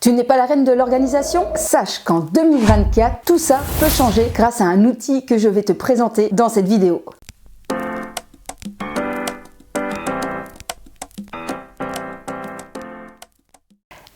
Tu n'es pas la reine de l'organisation? Sache qu'en 2024, tout ça peut changer grâce à un outil que je vais te présenter dans cette vidéo.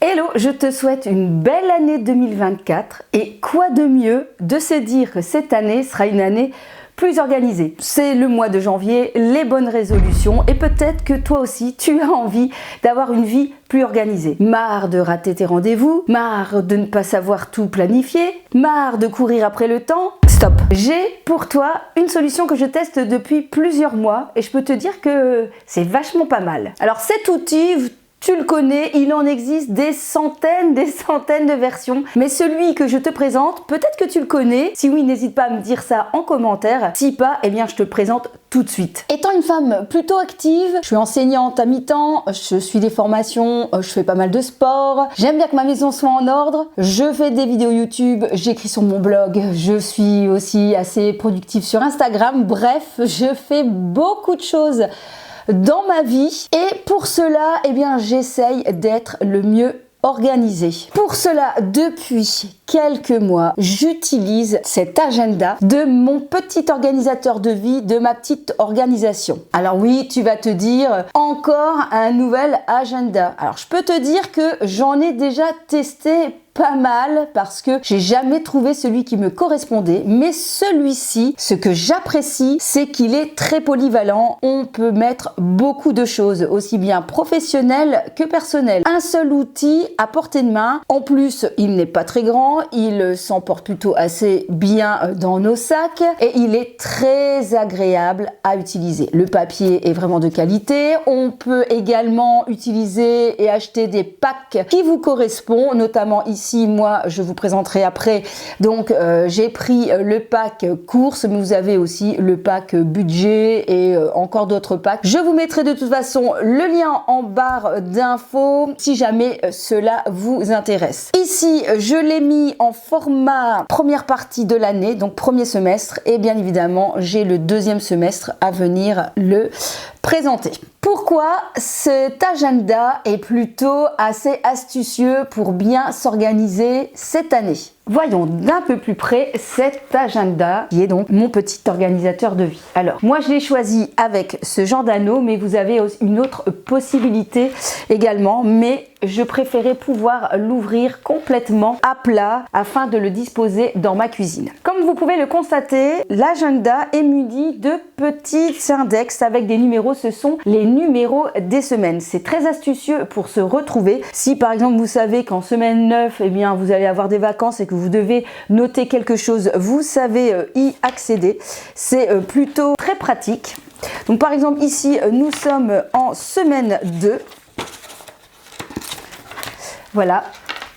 Hello, je te souhaite une belle année 2024 et quoi de mieux de se dire que cette année sera une année plus organisée. C'est le mois de janvier, les bonnes résolutions et peut-être que toi aussi tu as envie d'avoir une vie plus organisée. Marre de rater tes rendez-vous, marre de ne pas savoir tout planifier, marre de courir après le temps. Stop! J'ai pour toi une solution que je teste depuis plusieurs mois et je peux te dire que c'est vachement pas mal. Alors cet outil, tu le connais, il en existe des centaines de versions. Mais celui que je te présente, peut-être que tu le connais. Si oui, n'hésite pas à me dire ça en commentaire. Si pas, eh bien je te le présente tout de suite. Étant une femme plutôt active, je suis enseignante à mi-temps, je suis des formations, je fais pas mal de sport. J'aime bien que ma maison soit en ordre. Je fais des vidéos YouTube, j'écris sur mon blog. Je suis aussi assez productive sur Instagram. Bref, je fais beaucoup de choses dans ma vie et pour cela, eh bien, j'essaye d'être le mieux organisée. Pour cela, depuis quelques mois, j'utilise cet agenda de mon petit organisateur de vie, de ma petite organisation. Alors oui, tu vas te dire, encore un nouvel agenda. Alors je peux te dire que j'en ai déjà testé pas mal parce que j'ai jamais trouvé celui qui me correspondait, mais celui-ci, ce que j'apprécie, c'est qu'il est très polyvalent. On peut mettre beaucoup de choses, aussi bien professionnelles que personnelles. Un seul outil à portée de main. En plus, il n'est pas très grand, il s'emporte plutôt assez bien dans nos sacs et il est très agréable à utiliser. Le papier est vraiment de qualité. On peut également utiliser et acheter des packs qui vous correspondent, notamment ici. Moi, je vous présenterai après. Donc, j'ai pris le pack course, mais vous avez aussi le pack budget et encore d'autres packs. Je vous mettrai de toute façon le lien en barre d'infos si jamais cela vous intéresse. Ici, je l'ai mis en format première partie de l'année, donc premier semestre, et bien évidemment, j'ai le deuxième semestre à venir le présenter. Pourquoi cet agenda est plutôt assez astucieux pour bien s'organiser cette année? Voyons d'un peu plus près cet agenda qui est donc mon petit organisateur de vie. Alors, moi je l'ai choisi avec ce genre d'anneau, mais vous avez une autre possibilité également, mais je préférais pouvoir l'ouvrir complètement à plat afin de le disposer dans ma cuisine. Comme vous pouvez le constater, l'agenda est muni de petits index avec des numéros. Ce sont les numéros des semaines. C'est très astucieux pour se retrouver. Si par exemple vous savez qu'en semaine 9, eh bien, vous allez avoir des vacances et que vous devez noter quelque chose, vous savez y accéder. C'est plutôt très pratique. Donc par exemple ici, nous sommes en semaine 2. Voilà,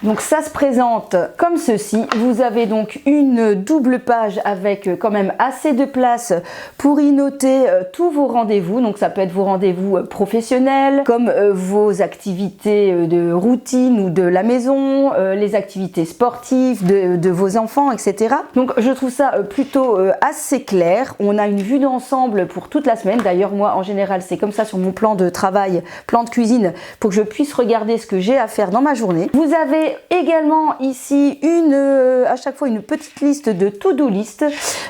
donc ça se présente comme ceci. Vous avez donc une double page avec quand même assez de place pour y noter tous vos rendez-vous. Donc ça peut être vos rendez-vous professionnels, comme vos activités de routine ou de la maison, les activités sportives de vos enfants, etc. Donc je trouve ça plutôt assez clair. On a une vue d'ensemble pour toute la semaine. D'ailleurs moi en général c'est comme ça sur mon plan de travail, plan de cuisine, pour que je puisse regarder ce que j'ai à faire dans ma journée. Vous avez également ici à chaque fois une petite liste de to-do list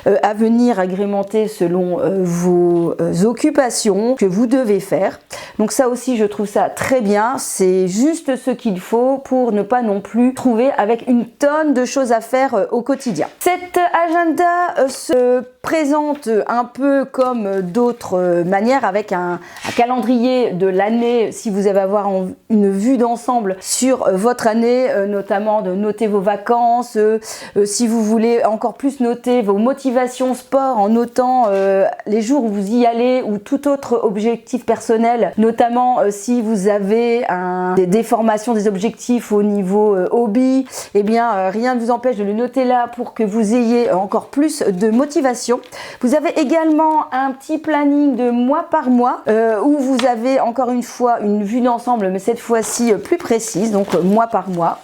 à venir agrémenter selon vos occupations que vous devez faire. Donc ça aussi je trouve ça très bien, c'est juste ce qu'il faut pour ne pas non plus trouver avec une tonne de choses à faire au quotidien. Cet agenda se présente un peu comme d'autres manières avec un calendrier de l'année si vous avez avoir une vue d'ensemble sur votre année, notamment de noter vos vacances, si vous voulez encore plus noter vos motivations sport en notant les jours où vous y allez ou tout autre objectif personnel, notamment si vous avez des formations, des objectifs au niveau hobby, eh bien rien ne vous empêche de le noter là pour que vous ayez encore plus de motivation. Vous avez également un petit planning de mois par mois où vous avez encore une fois une vue d'ensemble, mais cette fois-ci plus précise, donc mois par mois.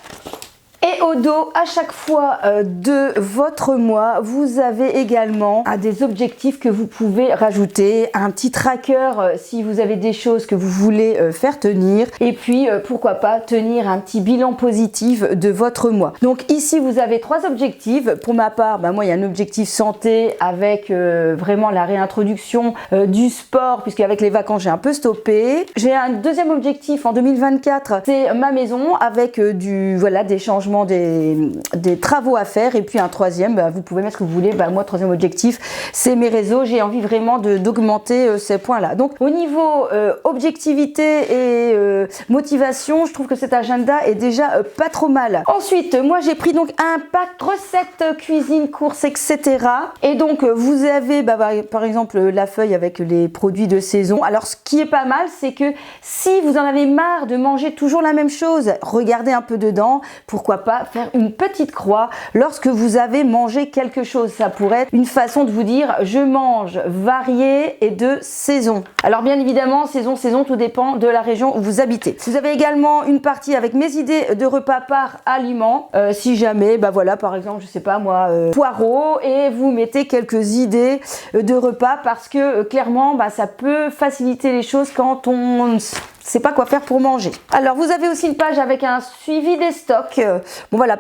Et au dos, à chaque fois de votre mois, vous avez également des objectifs que vous pouvez rajouter, un petit tracker si vous avez des choses que vous voulez faire tenir, et puis pourquoi pas tenir un petit bilan positif de votre mois. Donc ici vous avez 3 objectifs. Pour ma part, moi il y a un objectif santé avec vraiment la réintroduction du sport, puisque avec les vacances j'ai un peu stoppé. J'ai un deuxième objectif en 2024, c'est ma maison avec des changements, des travaux à faire, et puis un troisième, vous pouvez mettre ce que vous voulez. Moi, troisième objectif, c'est mes réseaux. J'ai envie vraiment d'augmenter ces points-là. Donc au niveau objectivité et motivation, je trouve que cet agenda est déjà pas trop mal. Ensuite, moi j'ai pris donc un pack recettes, cuisine, courses, etc. Et donc vous avez par exemple la feuille avec les produits de saison. Alors ce qui est pas mal, c'est que si vous en avez marre de manger toujours la même chose, regardez un peu dedans, pourquoi pas faire une petite croix lorsque vous avez mangé quelque chose. Ça pourrait être une façon de vous dire je mange varié et de saison. Alors bien évidemment, saison, tout dépend de la région où vous habitez. Vous avez également une partie avec mes idées de repas par aliment. Si jamais, par exemple, je sais pas moi, poireaux, et vous mettez quelques idées de repas, parce que clairement, ça peut faciliter les choses quand on sait pas quoi faire pour manger. Alors vous avez aussi une page avec un suivi des stocks.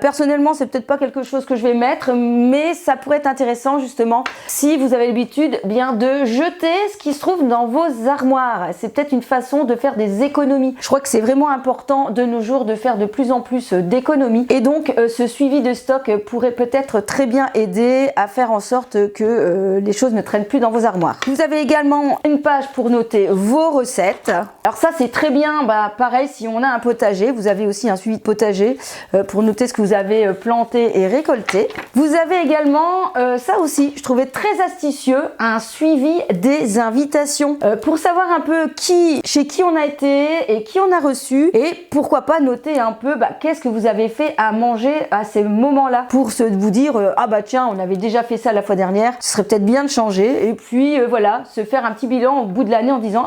Personnellement c'est peut-être pas quelque chose que je vais mettre, mais ça pourrait être intéressant justement si vous avez l'habitude de jeter ce qui se trouve dans vos armoires. C'est peut-être une façon de faire des économies. Je crois que c'est vraiment important de nos jours de faire de plus en plus d'économies, et donc ce suivi de stock pourrait peut-être très bien aider à faire en sorte que les choses ne traînent plus dans vos armoires. Vous avez également une page pour noter vos recettes. Alors ça c'est très bien, pareil si on a un potager, vous avez aussi un suivi de potager pour noter ce que vous avez planté et récolté. Vous avez également, ça aussi je trouvais très astucieux, un suivi des invitations pour savoir un peu chez qui on a été et qui on a reçu, et pourquoi pas noter un peu qu'est-ce que vous avez fait à manger à ces moments-là, pour vous dire tiens, on avait déjà fait ça la fois dernière, ce serait peut-être bien de changer, et puis se faire un petit bilan au bout de l'année en disant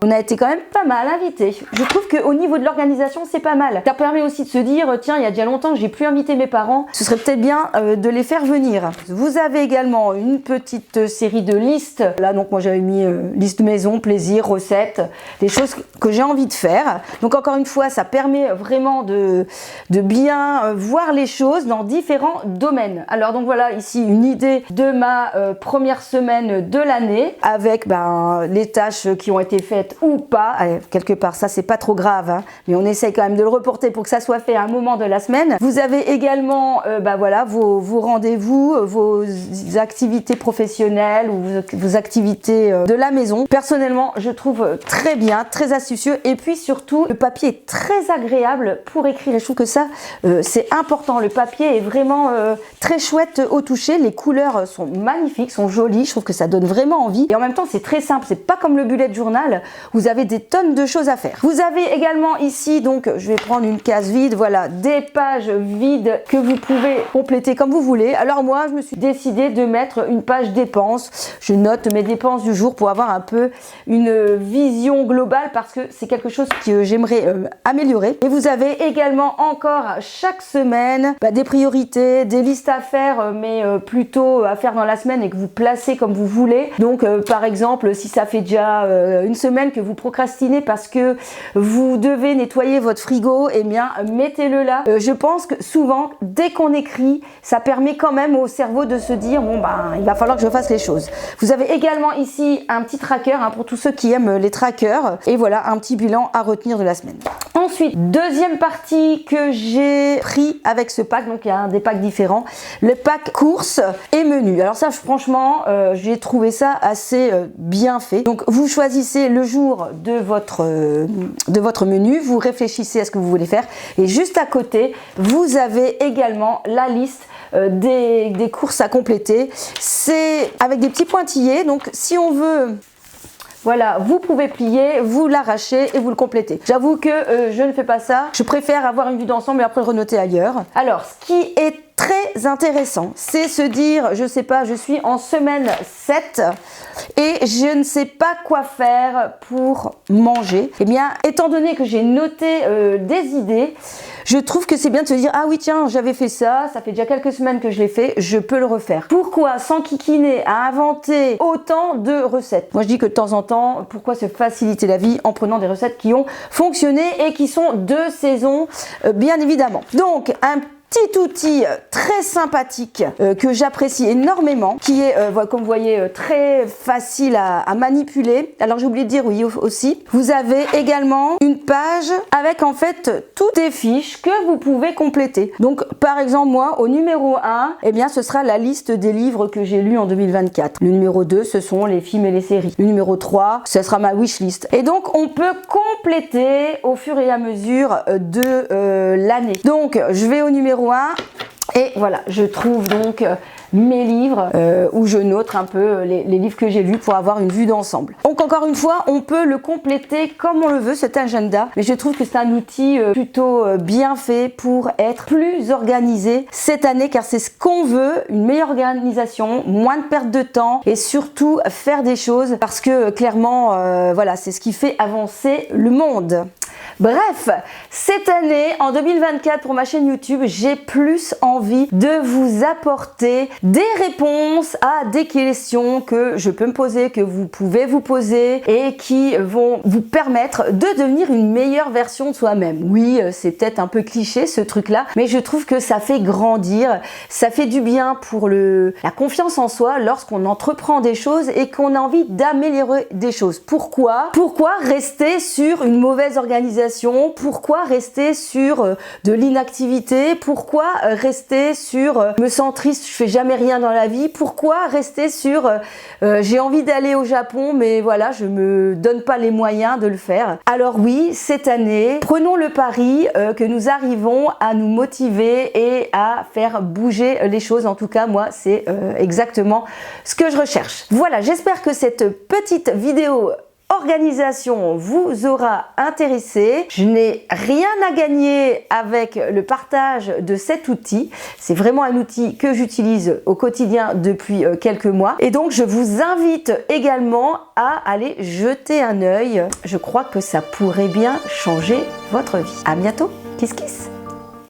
on a été quand même pas mal invité. Je trouve qu'au niveau de l'organisation c'est pas mal. Ça permet aussi de se dire tiens, il y a déjà longtemps que j'ai plus invité mes parents, ce serait peut-être bien de les faire venir. Vous avez également une petite série de listes. Là donc moi j'avais mis liste maison, plaisir, recettes, des choses que j'ai envie de faire. Donc encore une fois ça permet vraiment de bien voir les choses dans différents domaines. Alors donc voilà ici une idée de ma première semaine de l'année, avec les tâches qui ont été faites ou pas. Quelque part ça c'est pas trop grave, mais on essaye quand même de le reporter pour que ça soit fait à un moment de la semaine. Vous avez également vos rendez-vous, vos activités professionnelles ou vos activités de la maison. Personnellement je trouve très bien, très astucieux, et puis surtout le papier est très agréable pour écrire, et je trouve que ça c'est important. Le papier est vraiment très chouette au toucher, les couleurs sont magnifiques, sont jolies, je trouve que ça donne vraiment envie, et en même temps c'est très simple, c'est pas comme le bullet journal, vous avez des tonnes de choses à faire. Vous avez également ici, donc je vais prendre une case vide, voilà, des pages vides que vous pouvez compléter comme vous voulez. Alors moi je me suis décidée de mettre une page dépenses, je note mes dépenses du jour pour avoir un peu une vision globale, parce que c'est quelque chose que j'aimerais améliorer. Et vous avez également encore chaque semaine des priorités, des listes à faire, mais plutôt à faire dans la semaine et que vous placez comme vous voulez. Donc par exemple si ça fait déjà une semaine que vous procrastinez parce que vous devez nettoyer votre frigo, eh bien mettez-le là. Je pense que souvent dès qu'on écrit, ça permet quand même au cerveau de se dire il va falloir que je fasse les choses. Vous avez également ici un petit tracker pour tous ceux qui aiment les trackers, et voilà un petit bilan à retenir de la semaine. Ensuite, deuxième partie que j'ai pris avec ce pack, donc il y a des packs différents, le pack courses et menus. Alors ça franchement j'ai trouvé ça assez bien fait. Donc vous choisissez le jour de votre menu, vous réfléchissez à ce que vous voulez faire, et juste à côté vous avez également la liste des courses à compléter. C'est avec des petits pointillés, donc si on veut, voilà, vous pouvez plier, vous l'arrachez et vous le complétez. J'avoue que je ne fais pas ça, je préfère avoir une vue d'ensemble et après le renoter ailleurs. Alors ce qui est très intéressant, c'est se dire, je sais pas, je suis en semaine 7 et je ne sais pas quoi faire pour manger. Eh bien, étant donné que j'ai noté des idées, je trouve que c'est bien de se dire, ah oui tiens, j'avais fait ça fait déjà quelques semaines que je l'ai fait, je peux le refaire. Pourquoi s'enquiquiner à inventer autant de recettes? Moi je dis que de temps en temps, pourquoi se faciliter la vie en prenant des recettes qui ont fonctionné et qui sont de saison, bien évidemment. Donc un petit outil très sympathique que j'apprécie énormément, qui est comme vous voyez très facile à manipuler. Alors j'ai oublié de dire oui aussi, vous avez également une page avec en fait toutes les fiches que vous pouvez compléter. Donc par exemple moi au numéro 1, eh bien ce sera la liste des livres que j'ai lus en 2024. Le numéro 2 ce sont les films et les séries. Le numéro 3 ce sera ma wishlist. Et donc on peut compléter au fur et à mesure de l'année. Donc je vais au numéro 1 et voilà, je trouve donc mes livres où je note un peu les livres que j'ai lus pour avoir une vue d'ensemble. Donc encore une fois, on peut le compléter comme on le veut cet agenda, mais je trouve que c'est un outil plutôt bien fait pour être plus organisé cette année, car c'est ce qu'on veut, une meilleure organisation, moins de perte de temps et surtout faire des choses parce que clairement voilà, c'est ce qui fait avancer le monde. Bref, cette année, en 2024, pour ma chaîne YouTube, j'ai plus envie de vous apporter des réponses à des questions que je peux me poser, que vous pouvez vous poser et qui vont vous permettre de devenir une meilleure version de soi-même. Oui, c'est peut-être un peu cliché ce truc-là, mais je trouve que ça fait grandir, ça fait du bien pour la confiance en soi lorsqu'on entreprend des choses et qu'on a envie d'améliorer des choses. Pourquoi rester sur une mauvaise organisation? Pourquoi rester sur de l'inactivité? Pourquoi rester sur me sens triste, je fais jamais rien dans la vie? Pourquoi rester sur j'ai envie d'aller au Japon mais voilà, je me donne pas les moyens de le faire? Alors oui, cette année, prenons le pari que nous arrivons à nous motiver et à faire bouger les choses. En tout cas, moi, c'est exactement ce que je recherche. Voilà, j'espère que cette petite vidéo organisation vous aura intéressé. Je n'ai rien à gagner avec le partage de cet outil. C'est vraiment un outil que j'utilise au quotidien depuis quelques mois. Et donc, je vous invite également à aller jeter un œil. Je crois que ça pourrait bien changer votre vie. À bientôt. Kiss kiss.